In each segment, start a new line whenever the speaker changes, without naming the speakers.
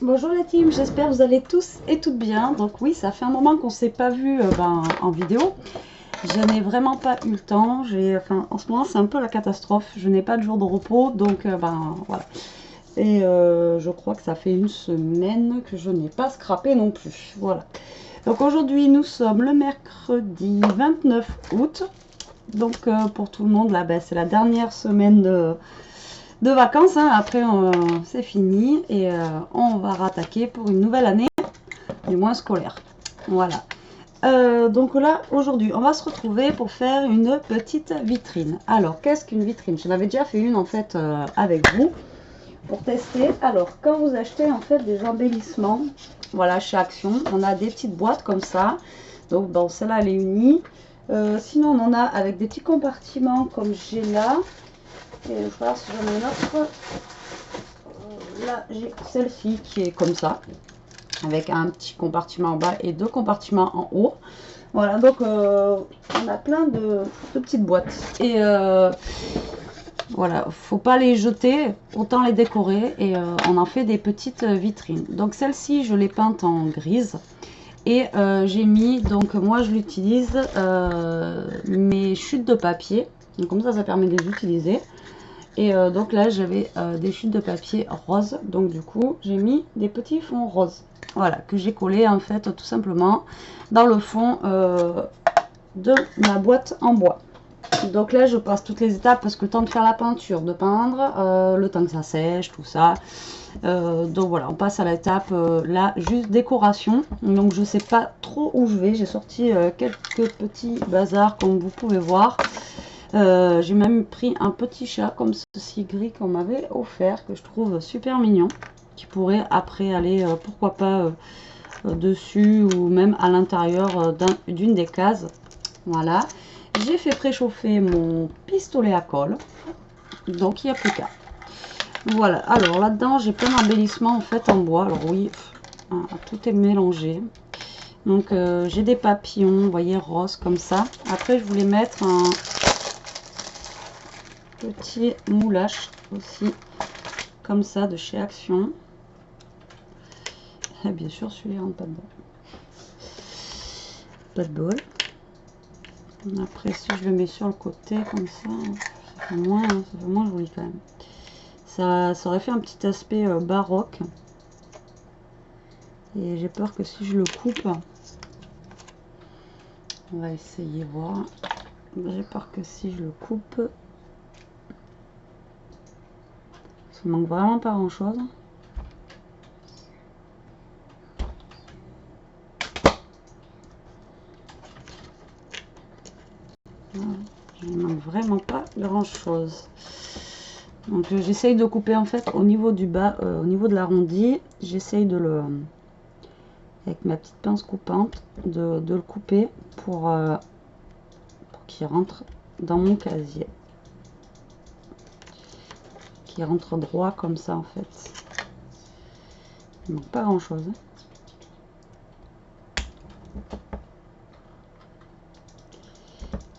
Bonjour la team, j'espère que vous allez tous et toutes bien. Donc oui, ça fait un moment qu'on ne s'est pas vu en vidéo. Je n'ai vraiment pas eu le temps. En ce moment, c'est un peu la catastrophe. Je n'ai pas de jour de repos, donc voilà. Et je crois que ça fait une semaine que je n'ai pas scrappé non plus. Voilà. Donc aujourd'hui, nous sommes le mercredi 29 août. Donc pour tout le monde, là, c'est la dernière semaine de vacances. Hein. Après, c'est fini et on va rattaquer pour une nouvelle année, du moins scolaire. Voilà. Donc là, aujourd'hui, on va se retrouver pour faire une petite vitrine. Alors, qu'est-ce qu'une vitrine? J'en avais déjà fait une en fait avec vous pour tester. Alors, quand vous achetez en fait des embellissements, voilà, chez Action, on a des petites boîtes comme ça. Donc, bon, celle-là, elle est unie. Sinon, on en a avec des petits compartiments comme j'ai là. Et je vais voir si j'en ai une autre. Là, j'ai celle-ci qui est comme ça, avec un petit compartiment en bas et deux compartiments en haut. Voilà, donc on a plein de petites boîtes. Et voilà, faut pas les jeter, autant les décorer. Et on en fait des petites vitrines. Donc celle-ci, je l'ai peinte en grise. Et j'ai mis, donc moi je l'utilise, mes chutes de papier. Donc comme ça permet de les utiliser. Et donc là, j'avais des chutes de papier rose. Donc du coup, j'ai mis des petits fonds roses. Voilà, que j'ai collé en fait tout simplement dans le fond de ma boîte en bois. Donc là, je passe toutes les étapes parce que le temps de faire la peinture, de peindre, le temps que ça sèche, tout ça. Donc voilà, on passe à l'étape là, juste décoration. Donc je sais pas trop où je vais. J'ai sorti quelques petits bazars comme vous pouvez voir. J'ai même pris un petit chat comme ceci gris qu'on m'avait offert, que je trouve super mignon, qui pourrait après aller, pourquoi pas, dessus ou même à l'intérieur d'une des cases. Voilà. J'ai fait préchauffer mon pistolet à colle, donc il n'y a plus qu'à. Voilà, alors là-dedans j'ai plein d'embellissements en fait en bois. Alors oui, tout est mélangé. Donc j'ai des papillons, vous voyez, roses comme ça. Après je voulais mettre un petit moulage aussi comme ça de chez Action. Et bien sûr celui-là rentre pas dedans, pas de bol. Après si je le mets sur le côté comme ça, ça fait moins joli quand même. Ça aurait fait un petit aspect baroque, et j'ai peur que si je le coupe, on va essayer voir, j'ai peur que si je le coupe, ça manque vraiment pas grand chose. Voilà. Il manque vraiment pas grand chose. Donc j'essaye de couper en fait au niveau du bas, au niveau de l'arrondi, j'essaye de le, avec ma petite pince coupante, de le couper pour qu'il rentre dans mon casier, qu'il rentre droit comme ça en fait. Il manque pas grand chose.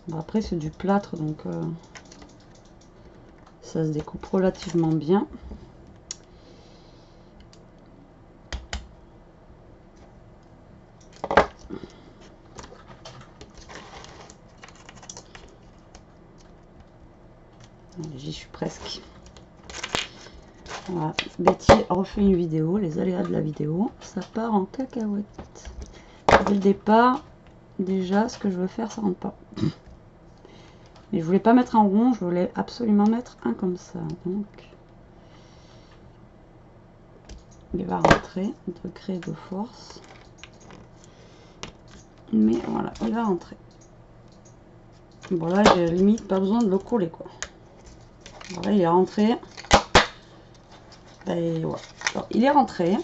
Bon, après c'est du plâtre donc ça se découpe relativement bien. J'y suis presque. Voilà. Betty refait une vidéo, les aléas de la vidéo, ça part en cacahuète. Dès le départ, déjà ce que je veux faire ça rentre pas. Mais je voulais pas mettre un rond, je voulais absolument mettre un comme ça. Donc il va rentrer, degré de force. Mais voilà, il va rentrer. Bon là j'ai limite pas besoin de le coller quoi. Voilà, il est rentré. Et voilà. Alors, il est rentré.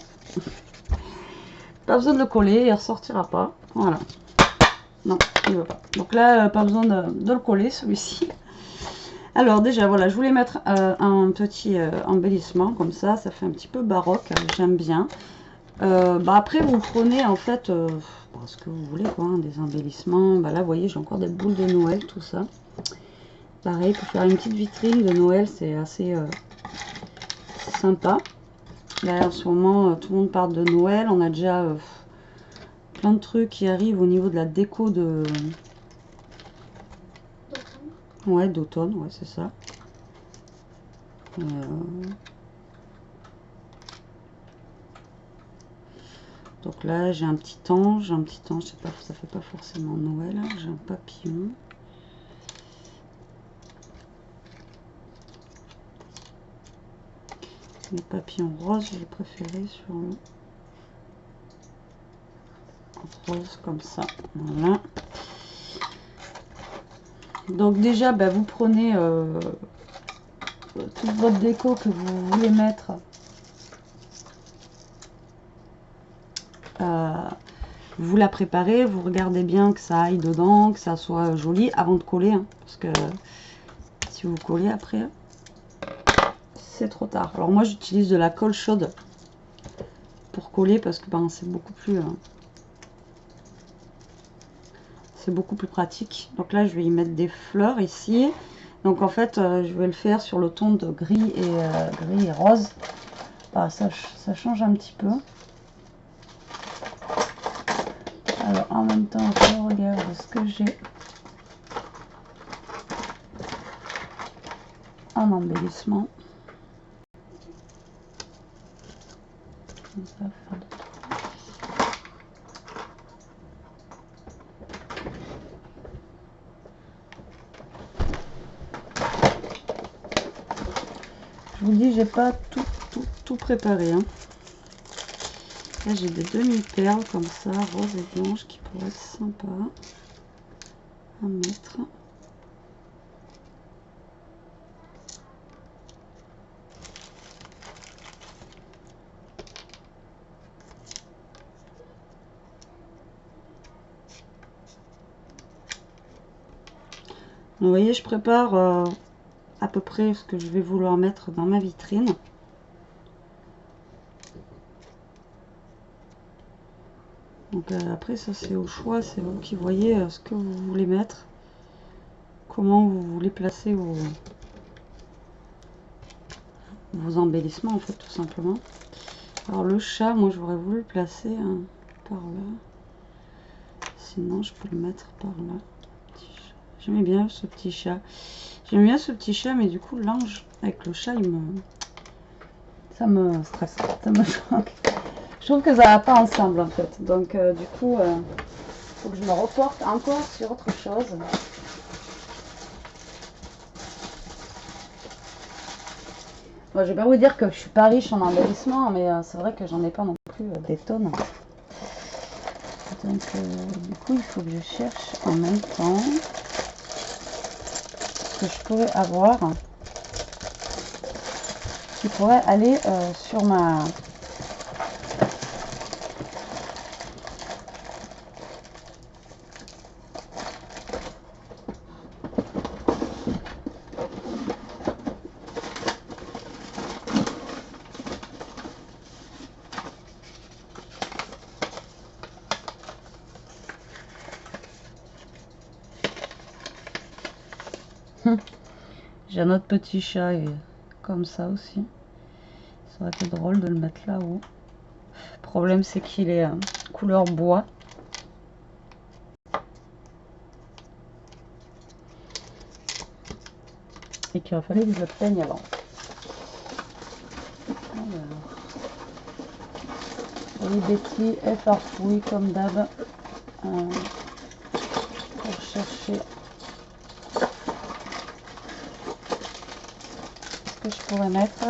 Pas besoin de le coller, il ressortira pas. Voilà. Non, il veut pas. Donc là, pas besoin de le coller celui-ci. Alors déjà voilà, je voulais mettre un petit embellissement comme ça fait un petit peu baroque, j'aime bien. Après vous prenez en fait ce que vous voulez quoi, hein, des embellissements. Là vous voyez j'ai encore des boules de Noël, tout ça. Pareil pour faire une petite vitrine de Noël, c'est assez sympa. Là, en ce moment, tout le monde parle de Noël. On a déjà plein de trucs qui arrivent au niveau de la déco de... Ouais, d'automne, ouais, c'est ça. Donc là, j'ai un petit ange, je sais pas, ça fait pas forcément Noël. J'ai un papillon. Les papillons roses, j'ai préféré sur le rose comme ça. Voilà. Donc déjà, bah, vous prenez toute votre déco que vous voulez mettre. Vous la préparez, vous regardez bien que ça aille dedans, que ça soit joli avant de coller. Hein, parce que si vous collez après, c'est trop tard. Alors moi, j'utilise de la colle chaude pour coller parce que ben, c'est beaucoup plus pratique. Donc là, je vais y mettre des fleurs ici. Donc en fait, je vais le faire sur le ton de gris et rose. Ah, ça change un petit peu. Alors en même temps, je regarde ce que j'ai en embellissement. Ça va faire de... Je vous dis, j'ai pas tout préparé. Hein. Là, j'ai des demi-perles comme ça, rose et blanche, qui pourraient être sympa à mettre. Vous voyez, je prépare à peu près ce que je vais vouloir mettre dans ma vitrine. Donc après, ça c'est au choix, c'est vous qui voyez ce que vous voulez mettre, comment vous voulez placer vos embellissements en fait, tout simplement. Alors le chat, moi j'aurais voulu le placer par là, sinon je peux le mettre par là. J'aimais bien ce petit chat. J'aime bien ce petit chat, mais du coup l'ange avec le chat, ça me stresse, ça me choque. Je trouve que ça va pas ensemble en fait. Donc du coup, faut que je me reporte encore sur autre chose. Bon, je vais pas vous dire que je suis pas riche en embellissement, mais c'est vrai que j'en ai pas non plus des tonnes. Donc du coup, il faut que je cherche en même temps ce que je pourrais avoir qui pourrait aller sur ma... J'ai un autre petit chat et comme ça aussi. Ça aurait été drôle de le mettre là-haut. Le problème c'est qu'il est couleur bois. Et qu'il aurait fallu que je le peigne avant. Alors. Et Betty est farfouille comme d'hab. Pour chercher ce que je pourrais mettre.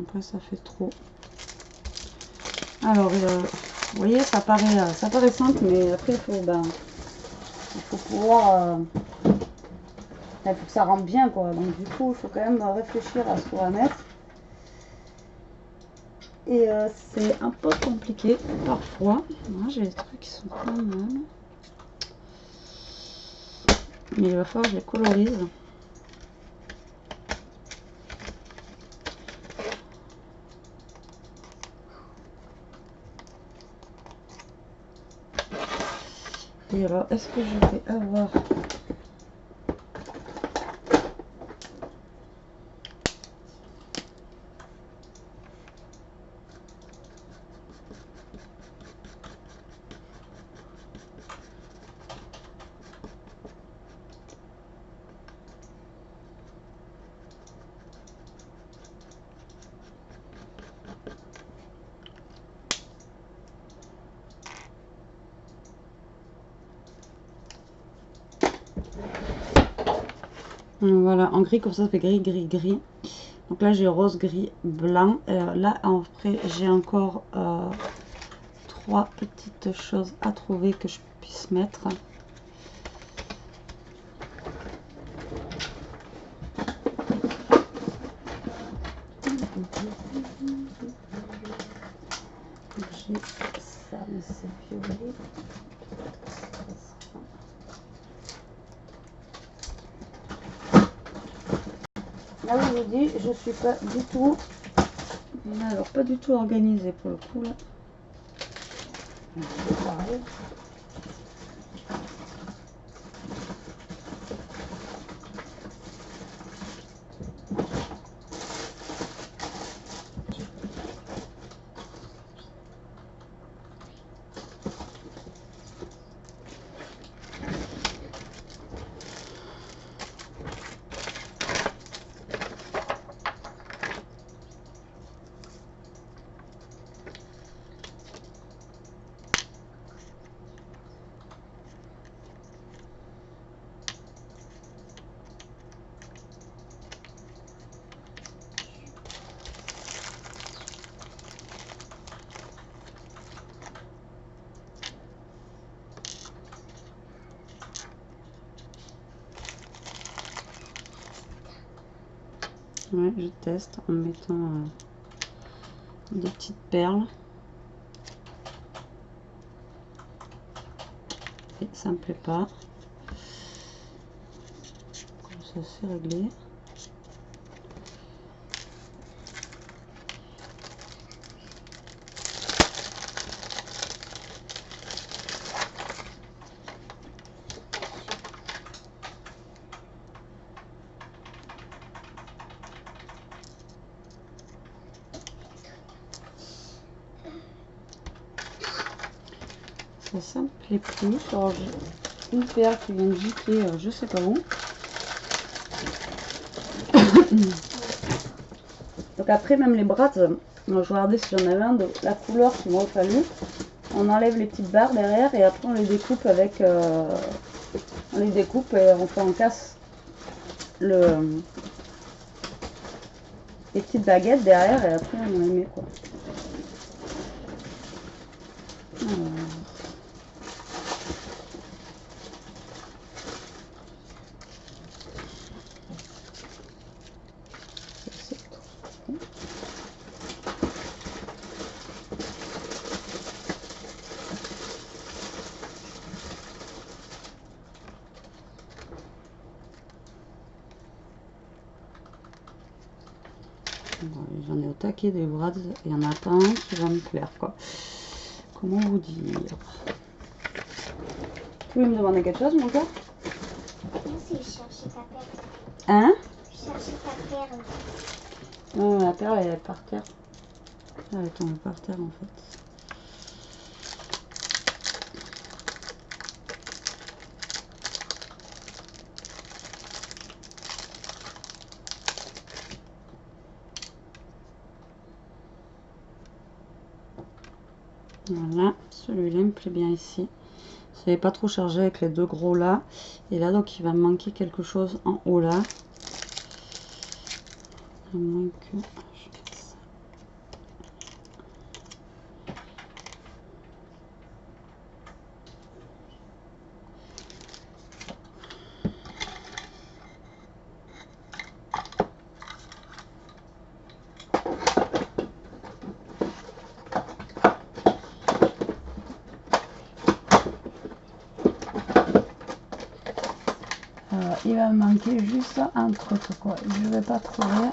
Après ça fait trop. Alors vous voyez, ça paraît simple, mais après il faut pouvoir il faut que ça rentre bien quoi. Donc du coup il faut quand même réfléchir à ce qu'on va mettre. Et c'est un peu compliqué parfois. Moi j'ai des trucs qui sont pas mal. Mais il va falloir que je les colorise. Et alors, est-ce que je vais avoir... Voilà, en gris, comme ça fait gris, gris, gris. Donc là, j'ai rose, gris, blanc. Là, après, j'ai encore 3 petites choses à trouver que je puisse mettre. J'ai ça, mais c'est violet. Là où je vous dis, je suis pas du tout, alors pas du tout organisée pour le coup là. Pareil. Ouais, je teste en mettant des petites perles. Et ça me plaît pas. Comme ça, c'est réglé. Ça me plaît plus. Alors j'ai une perle qui vient de gicler, je sais pas où. Donc après, même les brades, je regardais si j'en avais un de la couleur qu'il m'aurait fallu. On enlève les petites barres derrière et après on les découpe avec on les découpe et on casse les petites baguettes derrière et après on les met quoi. Alors. J'en ai au taquet des brades, il y en a pas un qui va me plaire quoi. Comment vous dire? Tu veux me demander quelque chose mon cœur?
Merci, je cherchais ta perle.
Hein?
Je cherchais ta perle.
Non, la perle elle est par terre. Elle est tombée par terre en fait. Voilà, celui-là me plaît bien ici. Ça n'est pas trop chargé avec les deux gros là. Et là, donc, il va me manquer quelque chose en haut là. À moins que... je fasse ça. Il va me manquer juste un truc quoi. Je vais pas trouver.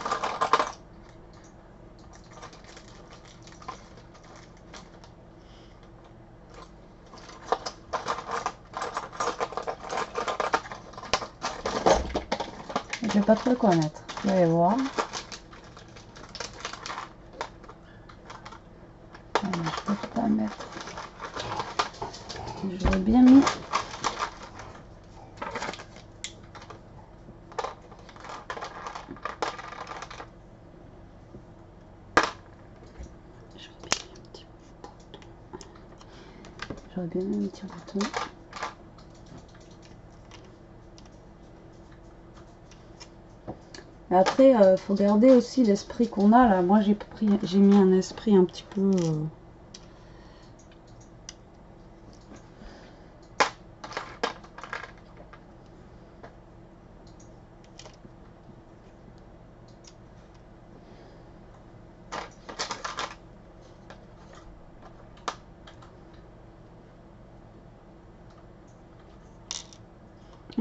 Je vais pas trouver quoi mettre. Vous allez voir. Je peux pas mettre. Je l'ai bien mis. J'aurais bien mis un petit bouton. Après, faut garder aussi l'esprit qu'on a là. Moi, j'ai mis un esprit un petit peu.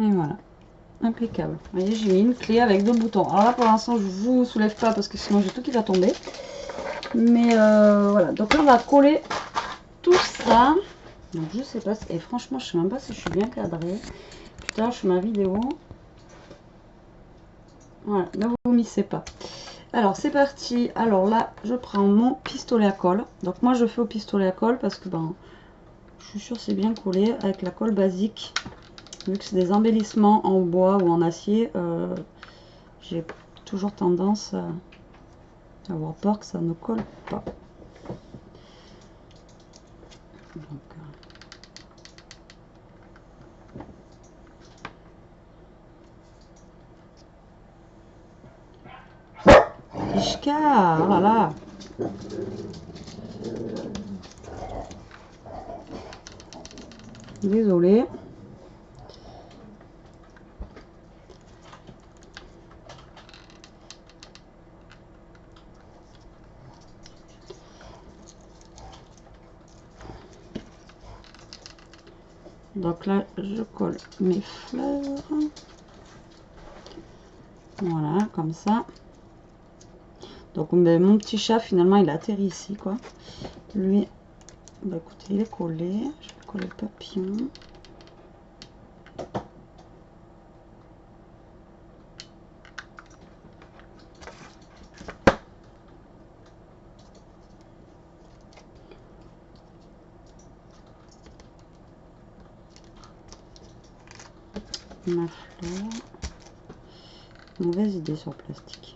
Et voilà, impeccable. Vous voyez, j'ai mis une clé avec 2 boutons. Alors là, pour l'instant, je vous soulève pas parce que sinon j'ai tout qui va tomber. Mais voilà, donc là, on va coller tout ça. Donc je sais pas, et franchement, je sais même pas si je suis bien cadrée. Putain, je fais ma vidéo. Voilà, ne vous vomissez pas. Alors c'est parti. Alors là, je prends mon pistolet à colle. Donc moi, je fais au pistolet à colle parce que ben, je suis sûre c'est bien collé avec la colle basique. Vu que c'est des embellissements en bois ou en acier, j'ai toujours tendance à avoir peur que ça ne colle pas. Donc, Ishka, voilà. Désolée. Donc là, je colle mes fleurs. Voilà, comme ça. Donc ben, mon petit chat, finalement, il atterrit ici, quoi. Lui, bah écoutez, il est collé. Je vais coller le papillon. Ma fleur. Mauvaise idée sur le plastique.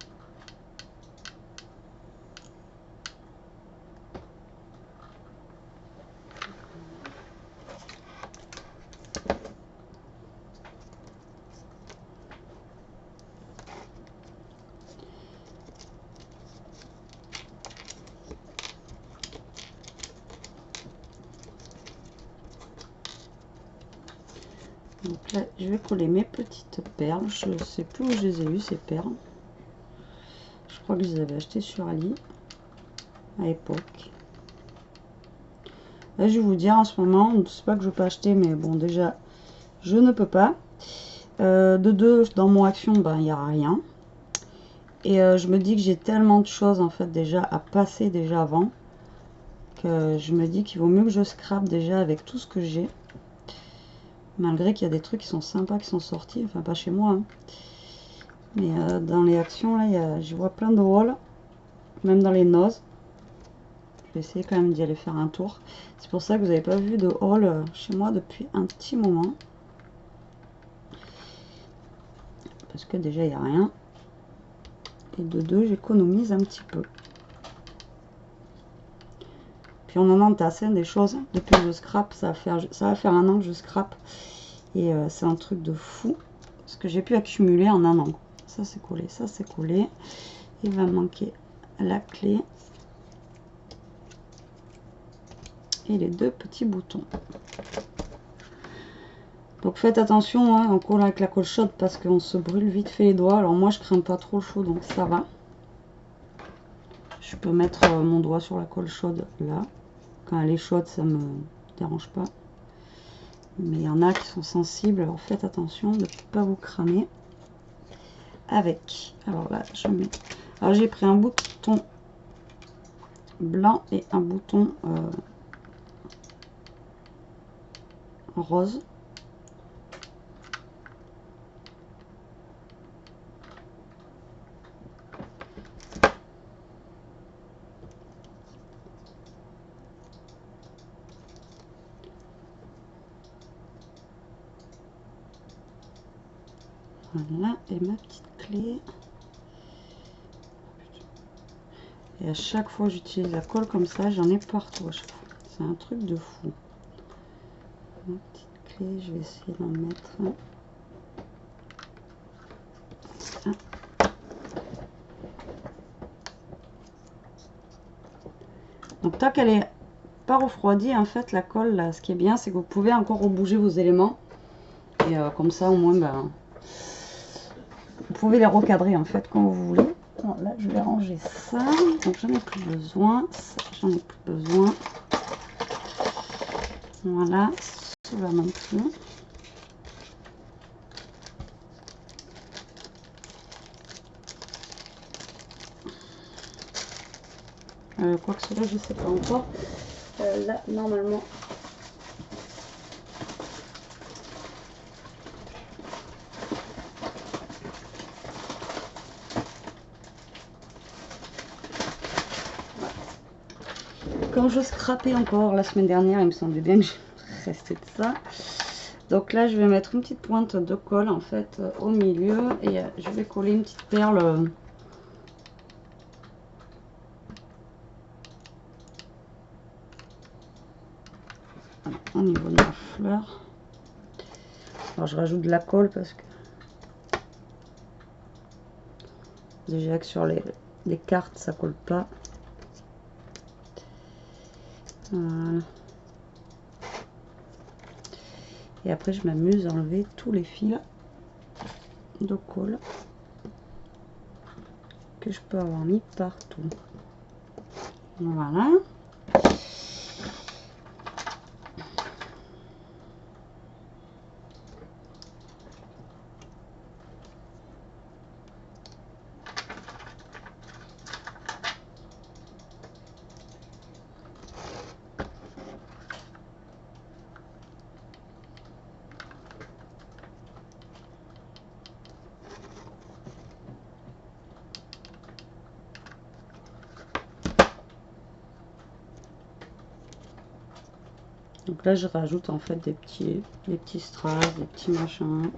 Donc là, je vais coller mes petites perles. Je ne sais plus où je les ai eues, ces perles. Je crois que je les avais achetées sur Ali à l'époque. Là, je vais vous dire en ce moment, c'est pas que je peux acheter, mais bon, déjà, je ne peux pas. De deux, dans mon action, ben, il n'y a rien. Et je me dis que j'ai tellement de choses en fait déjà à passer déjà avant que je me dis qu'il vaut mieux que je scrape déjà avec tout ce que j'ai. Malgré qu'il y a des trucs qui sont sympas qui sont sortis, enfin pas chez moi, hein. Mais dans les actions là, je vois plein de hauls, même dans les noses. Je vais essayer quand même d'y aller faire un tour. C'est pour ça que vous n'avez pas vu de haul chez moi depuis un petit moment. Parce que déjà il n'y a rien. Et de deux, j'économise un petit peu. Puis on en entasse des choses. Depuis que je scrape, ça va faire un an que je scrape. Et c'est un truc de fou. Ce que j'ai pu accumuler en un an. Ça c'est collé, ça c'est collé. Il va me manquer la clé. Et les 2 petits boutons. Donc faites attention, hein, on colle avec la colle chaude parce qu'on se brûle vite fait les doigts. Alors moi je crains pas trop le chaud, donc ça va. Je peux mettre mon doigt sur la colle chaude là. Quand elle est chaude, ça me dérange pas. Mais il y en a qui sont sensibles, alors faites attention de ne pas vous cramer avec. Alors là, je mets. Alors j'ai pris un bouton blanc et un bouton rose. Voilà, et ma petite clé. Et à chaque fois que j'utilise la colle comme ça, j'en ai partout à chaque fois. C'est un truc de fou. Ma petite clé, je vais essayer d'en mettre. Donc tant qu'elle est pas refroidie, en fait, la colle, là, ce qui est bien, c'est que vous pouvez encore rebouger vos éléments. Et comme ça, au moins, ben, vous pouvez les recadrer, en fait, quand vous voulez. Alors là, je vais ranger ça. Donc, j'en ai plus besoin. Ça, j'en ai plus besoin. Voilà. Cela non plus. Quoi que cela, je sais pas encore. Là, normalement. Quand je scrapais encore la semaine dernière, il me semblait bien que j'ai resté de ça. Donc là, je vais mettre une petite pointe de colle en fait au milieu et je vais coller une petite perle au niveau de ma fleur. Alors je rajoute de la colle parce que déjà que sur les cartes ça colle pas. Voilà. Et après je m'amuse à enlever tous les fils de colle que je peux avoir mis partout. Voilà. Donc là, je rajoute en fait des petits strass, des petits machins.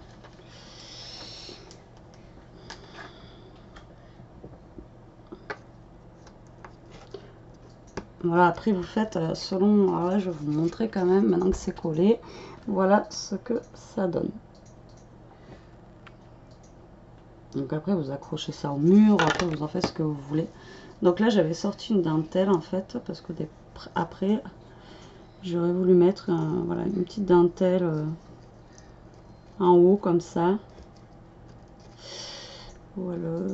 Voilà, après vous faites selon, alors là je vais vous montrer quand même, maintenant que c'est collé, voilà ce que ça donne. Donc après vous accrochez ça au mur, après vous en faites ce que vous voulez. Donc là j'avais sorti une dentelle en fait, parce que après j'aurais voulu mettre voilà, une petite dentelle en haut comme ça. Ou alors...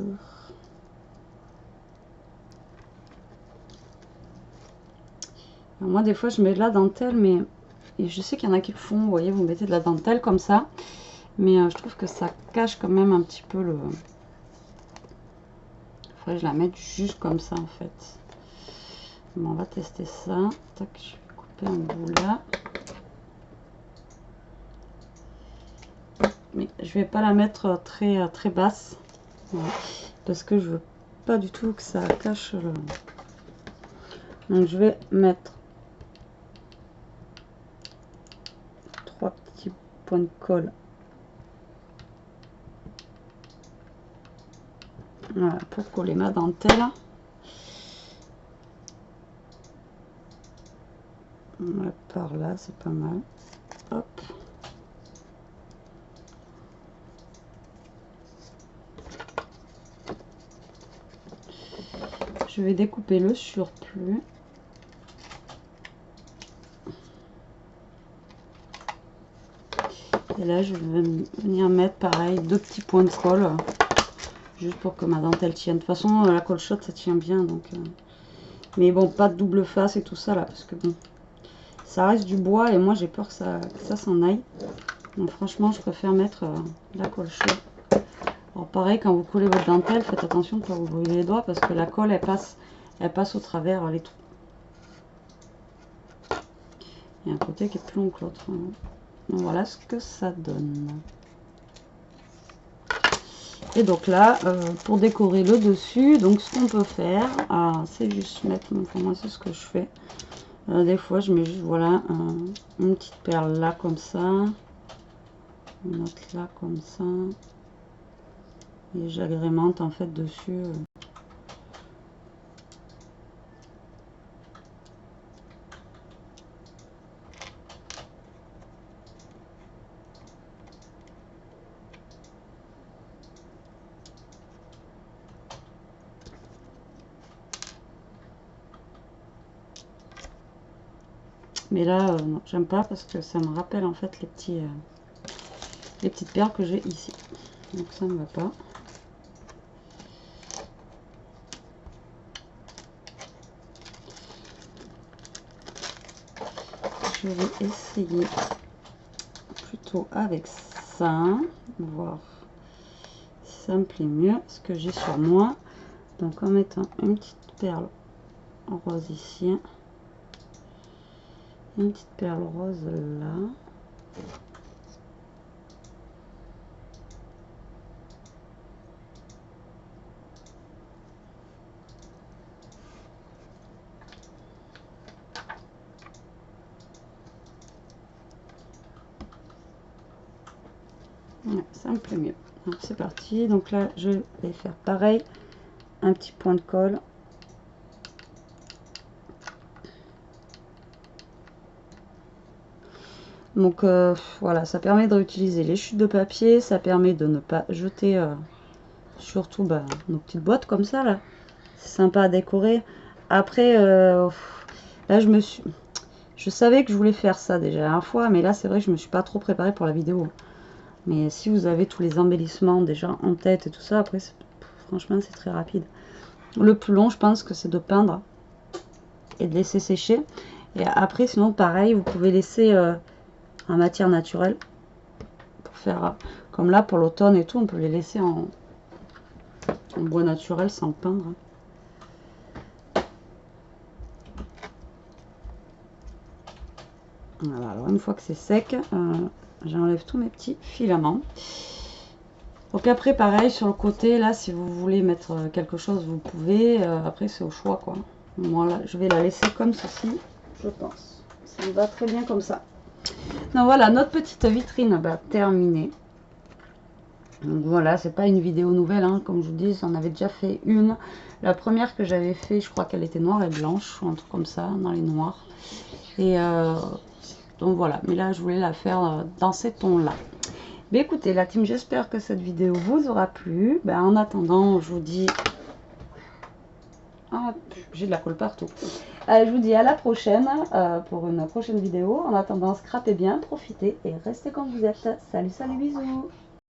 Alors moi des fois je mets de la dentelle, mais et je sais qu'il y en a qui le font, vous voyez, vous mettez de la dentelle comme ça. Mais je trouve que ça cache quand même un petit peu le... Il faudrait que je la mette juste comme ça en fait. Bon, on va tester ça. Tac, je vais couper un bout là. Mais je vais pas la mettre très basse. Voilà, parce que je veux pas du tout que ça cache le... Donc je vais mettre 3 petits points de colle. Voilà, pour coller ma dentelle. Voilà, par là, c'est pas mal. Hop. Je vais découper le surplus. Et là, je vais venir mettre pareil 2 petits points de colle. Juste pour que ma dentelle tienne. De toute façon, la colle shot, ça tient bien. Donc, mais bon, pas de double face et tout ça là. Parce que bon, ça reste du bois et moi j'ai peur que ça s'en aille. Donc franchement, je préfère mettre la colle chaude. Alors pareil, quand vous collez votre dentelle, faites attention de ne pas vous brûler les doigts parce que la colle, elle passe au travers les trous. Il y a un côté qui est plus long que l'autre. Donc voilà ce que ça donne. Et donc là, pour décorer le dessus, donc ce qu'on peut faire, c'est juste mettre, enfin moi c'est ce que je fais. Des fois je mets juste, voilà, une petite perle là comme ça, une autre là comme ça, et j'agrémente en fait dessus. Mais là, non, j'aime pas parce que ça me rappelle en fait les petites perles que j'ai ici. Donc ça ne va pas. Je vais essayer plutôt avec ça, voir si ça me plaît mieux ce que j'ai sur moi. Donc en mettant une petite perle rose ici, une petite perle rose là. Ouais, ça me plaît mieux. C'est parti. Donc là, je vais faire pareil, un petit point de colle. Donc voilà, ça permet de réutiliser les chutes de papier, ça permet de ne pas jeter surtout nos petites boîtes comme ça là. C'est sympa à décorer. Après, là je savais que je voulais faire ça déjà la dernière fois, mais là c'est vrai que je me suis pas trop préparée pour la vidéo. Mais si vous avez tous les embellissements déjà en tête et tout ça, après franchement c'est très rapide. Le plus long je pense que c'est de peindre et de laisser sécher. Et après sinon pareil, vous pouvez laisser en matière naturelle pour faire comme là pour l'automne et tout, on peut les laisser en bois naturel sans peindre. Voilà, alors une fois que c'est sec, j'enlève tous mes petits filaments. Donc après pareil sur le côté là, si vous voulez mettre quelque chose vous pouvez, après c'est au choix quoi. Moi là je vais la laisser comme ceci, je pense. Ça me va très bien comme ça. Donc voilà, notre petite vitrine terminée. Donc voilà, c'est pas une vidéo nouvelle, hein, comme je vous dis, j'en avais déjà fait une. La première que j'avais fait, je crois qu'elle était noire et blanche, ou un truc comme ça, dans les noirs. Et donc voilà, mais là je voulais la faire dans ces tons-là. Mais écoutez, la team, j'espère que cette vidéo vous aura plu. En attendant, je vous dis... Ah, j'ai de la colle partout. Je vous dis à la prochaine pour une prochaine vidéo. En attendant, scrapez bien, profitez et restez comme vous êtes. Salut, salut, bisous.